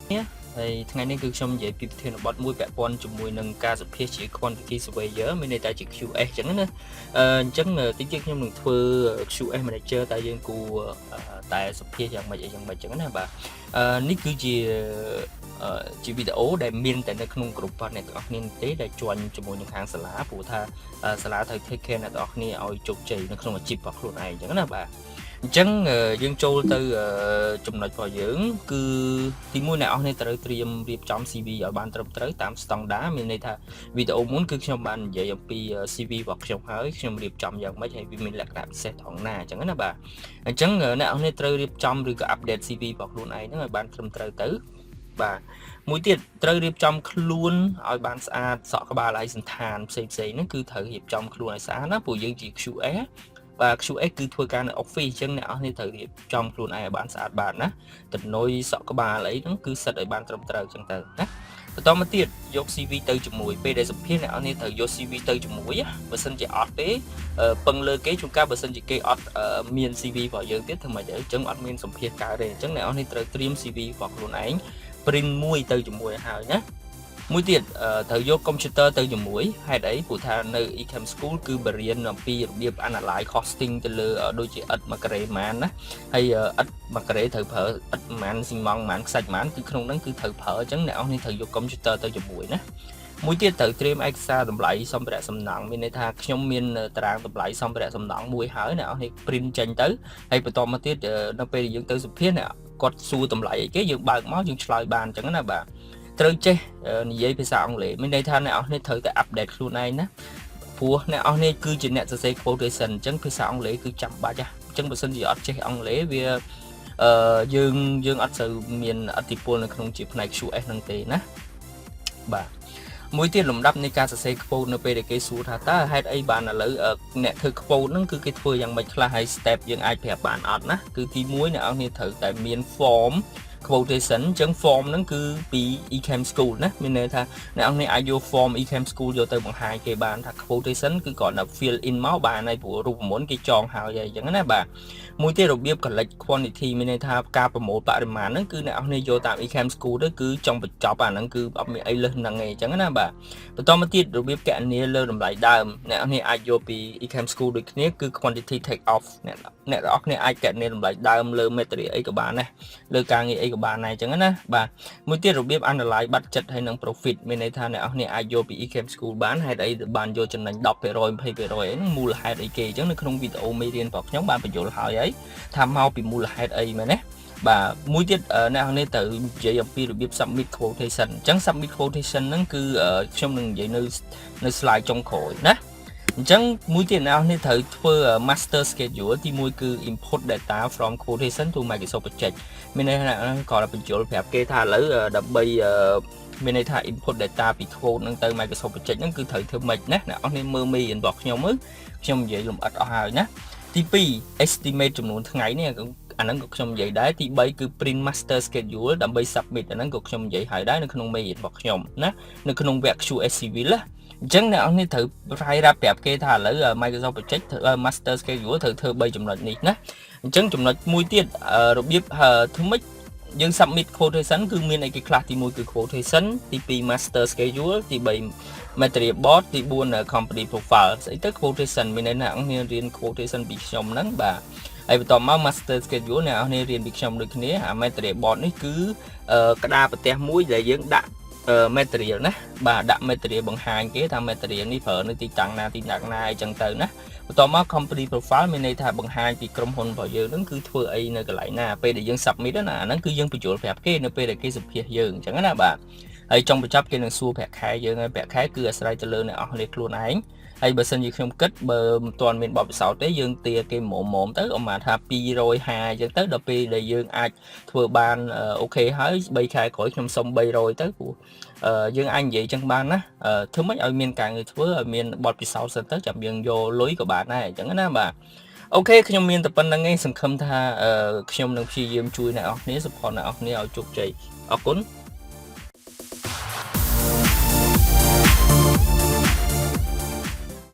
thìថ្ងៃនេះគឺខ្ញុំនិយាយពីប្រធានបទមួយពាក់ព័ន្ធជាមួយនឹងការសម្ភាសជា quantity surveyor មានន័យថាជា QS អញ្ចឹងណាអញ្ចឹងតិចទៀតខ្ញុំនឹងធ្វើ QS manager តែយើងគួរតែសម្ភាសយ៉ាងម៉េចអីយ៉ាងម៉េចអញ្ចឹងណាបាទនេះគឺជាវីដេអូដែលមានតែនៅក្នុងក្រុមរបស់អ្នកទាំងអស់គ្នាទេដែលជួញជាមួយនឹងខាងសាលាព្រោះថាសាលាត្រូវ take care អ្នកទាំងអស់គ្នាឲ្យជោគជ័យនៅក្នុងអាជីពរបស់ខ្លួនឯងអញ្ចឹងណាបាទអញ្ចឹងយើងចូលទៅចំណុចរបស់យើងគឺទីមួយអ្នកនរគ្នាត្រូវត្រៀមរៀបចំ CV ឲ្យបានត្រឹមត្រូវតាមស្តង់ដារមានន័យថាវីដេអូមុនគឺខ្ញុំបាននិយាយអំពី CV របស់ខ្ញុំហើយខ្ញុំរៀបចំយ៉ាងម៉េចហើយវាមានលក្ខណៈពិសេសត្រង់ណាអញ្ចឹងណាបាទអញ្ចឹងអ្នកនរគ្នាត្រូវរៀបចំឬក៏ update CV របស់ខ្លួនឯងហ្នឹងឲ្យបានត្រឹមត្រូវទៅបាទមួយទៀតត្រូវរៀបចំខ្លួនឲ្យបានស្អាតសក់ក្បាលឯកសន្តានផ្សេងៗហ្នឹងគឺត្រូវរៀបចំខ្លួនឲ្យស្អាតណាព្រោះយើងជា QS បាទ QX គឺធ្វើការនៅ office អញ្ចឹងអ្នកនរគ្នាត្រូវរៀបចំខ្លួនឯងឲ្យបានស្អាតបានណាតំណុយសក់ក្បាលអីហ្នឹងគឺសិតឲ្យបានត្រឹមត្រូវអញ្ចឹងទៅណាបន្តមកទៀតយក CV ទៅជាមួយពេលដែលសម្ភាសអ្នកនរគ្នាត្រូវយក CV ទៅជាមួយបើសិនជាអត់ទេពឹងលើគេជួនកាលបើសិនជាគេអត់មាន CV របស់យើងទៀតធ្វើម៉េចទៅអញ្ចឹងអត់មានសម្ភាសកើតទេអញ្ចឹងអ្នកនរគ្នាត្រូវត្រៀម CV របស់ខ្លួនឯង print មួយទៅជាមួយហើយណាមួយទៀតត្រូវយក computer ទៅជាមួយហេតុអីព្រោះថានៅ Ecam School គឺបរៀនអំពីរបៀប analyze costing ទៅលើដូចជាឥតមួយការ៉េម៉ានណាហើយឥតមួយការ៉េត្រូវប្រើឥតម៉ានស៊ីម៉ង់ម៉ានខ្សាច់ម៉ានគឺក្នុងហ្នឹងគឺត្រូវប្រើអញ្ចឹងអ្នកនរគ្នាត្រូវយក computer ទៅជាមួយណាមួយទៀតត្រូវត្រៀមឯកសារតម្លៃសម្ភារៈសំណង់មានន័យថាខ្ញុំមានតារាងតម្លៃសម្ភារៈសំណង់មួយហើយអ្នកនរគ្នា print ចេញទៅហើយបន្តមកទៀតនៅពេលយើងទៅសម្ភាសគាត់សួរតម្លៃអីគេយើងបើកមកយើងឆ្លើយបានអញ្ចឹងណាបាទត្រូវចេះនិយាយភាសាអង់គ្លេសមានន័យថាអ្នកនរគ្នាត្រូវតែ update ខ្លួនឯងណាព្រោះអ្នកនរគ្នាគឺជាអ្នកសរសេរ quotation អញ្ចឹងភាសាអង់គ្លេសគឺចាំបាច់ហ៎អញ្ចឹងបើសិនជាអត់ចេះអង់គ្លេសវាយើងអត់សូវមានអធិពលនៅក្នុងជាផ្នែក QS ហ្នឹងទេណាបាទមួយទៀតលំដាប់នៃការសរសេរ quote នៅពេលដែលគេសួរថាតើហេតុអីបានឥឡូវអ្នកធ្វើ quote ហ្នឹងគឺគេធ្វើយ៉ាងម៉េចខ្លះហើយ step យើងអាចប្រាប់បានអត់ណាគឺទី1អ្នកនរគ្នាត្រូវតែមាន form quotation អញ្ចឹង form ហ្នឹងគឺពី Ecam School ណាមានន័យថាអ្នកនរគ្នាអាចយក form Ecam School យកទៅបង្ហាញគេបានថា quotation គឺគ្រាន់តែ fill in មកបានហើយព្រោះរូបមន្តគេចងហើយអញ្ចឹងណាបាទមួយទៀតរបៀប collect quantity មានន័យថាការប្រមូលបរិមាណហ្នឹងគឺអ្នកនរគ្នាយកតាម Ecam School ទៅគឺចង់បញ្ចប់អាហ្នឹងគឺអត់មានអីលើសហ្នឹងទេអញ្ចឹងណាបាទបន្តមកទៀតរបៀបកណនាលើតម្លៃដើមអ្នកនរគ្នាអាចយកពី Ecam School ដូចគ្នាគឺ quantity take off អ្នកនរគ្នាអាចកណនាតម្លៃដើមលើ material អីក៏បានដែរលើការងារអីក៏បានដែរអញ្ចឹងណាបាទមួយទៀតរបៀប analyze budget ហើយនិង profit មានន័យថាអ្នកនរគ្នាអាចយកពី Ecam School បានហេតុអីបានយកចំណេញ 10% 20% ហ្នឹងមូលហេតុអីគេអញ្ចឹងនៅក្នុងវីដេអូមេរៀនរបស់ខ្ញុំបានបញ្យល់ហើយថាមកពីមូលហេតុអីមែនទេបាទមួយទៀតអ្នកនរគ្នាត្រូវនិយាយអំពីរបៀប submit quotation អញ្ចឹង submit quotation ហ្នឹងគឺខ្ញុំនឹងនិយាយនៅ slide ចុងក្រោយណាអញ្ចឹងមួយទៀតអ្នកនរគ្នាត្រូវធ្វើ master schedule ទី1គឺ input data from quotation to Microsoft Project មានន័យថាគាត់បញ្យល់ប្រាប់គេថាឥឡូវដើម្បីមានន័យថា input data ពី quote ហ្នឹងទៅ Microsoft Project ហ្នឹងគឺត្រូវធ្វើម៉េចណាអ្នកនរគ្នាមើលមេរៀនរបស់ខ្ញុំមើលខ្ញុំនិយាយលម្អិតអស់ហើយណាទី2 estimate ចំនួនថ្ងៃនេះអាហ្នឹងក៏ខ្ញុំនិយាយដែរទី3គឺ print master schedule ដើម្បី submit អាហ្នឹងក៏ខ្ញុំនិយាយហើយដែរនៅក្នុងមេរៀនរបស់ខ្ញុំណានៅក្នុងវគ្គ QS Civil ណាអញ្ចឹងអ្នកនរគ្នាត្រូវរាយរាប់ប្រាប់គេថាឥឡូវ Microsoft Project master schedule ត្រូវធ្វើ3ចំណុចនេះណាអញ្ចឹងចំណុចមួយទៀតរបៀបធ្វើម៉េចយើង submit quotation គឺមានអីគេខ្លះទី1គឺ quotation ទី2 master schedule ទី3 material board ទី4 company profile ស្អីទៅ quotation មានន័យថាអ្នកនរគ្នារៀន quotation ពីខ្ញុំហ្នឹងបាទហើយបន្តមក master schedule អ្នកនរគ្នារៀនពីខ្ញុំដូចគ្នាអា material board នេះគឺក្តារប្រទេសមួយដែលយើងដាក់material ណាបាទដាក់ material បង្ហាញគេថា material នេះប្រើនៅទីតាំងណាអញ្ចឹងទៅណាបន្តមក company profile មានន័យថាបង្ហាញពីក្រុមហ៊ុនរបស់យើងហ្នឹងគឺធ្វើអីនៅកន្លែងណាពេលដែលយើង submit ណាអាហ្នឹងគឺយើងបញ្ចូលប្រាប់គេនៅពេលដែលគេសម្ភាសយើងអញ្ចឹងណាបាទហើយចុងបញ្ចប់គេនឹងសួរប្រាក់ខែយើងហើយប្រាក់ខែគឺអាស្រ័យទៅលើអ្នកនរគ្នាខ្លួនឯងហើយបើសិនជាខ្ញុំគិតបើមិនទាន់មានបទពិសោធន៍ទេយើងទាគេមុំទៅអមថា250អញ្ចឹងទៅដល់ពេលដែលយើងអាចធ្វើបានអូខេហើយ3ខែក្រោយខ្ញុំសុំ300ទៅព្រោះយើងអាចនិយាយចឹងបានណាធ្វើម៉េចឲ្យមានការងារធ្វើឲ្យមានបទពិសោធន៍សិនទៅចាំយើងយកលុយក៏បានដែរអញ្ចឹងណាបាទអូខេខ្ញុំមានតែប៉ុណ្្នឹងឯងសង្ឃឹមថាខ្ញុំនឹងព្យាយាមជួយអ្នកនរគ្នា support អ្នកនរគ្នាឲ្យជោគជ័យអរគុណ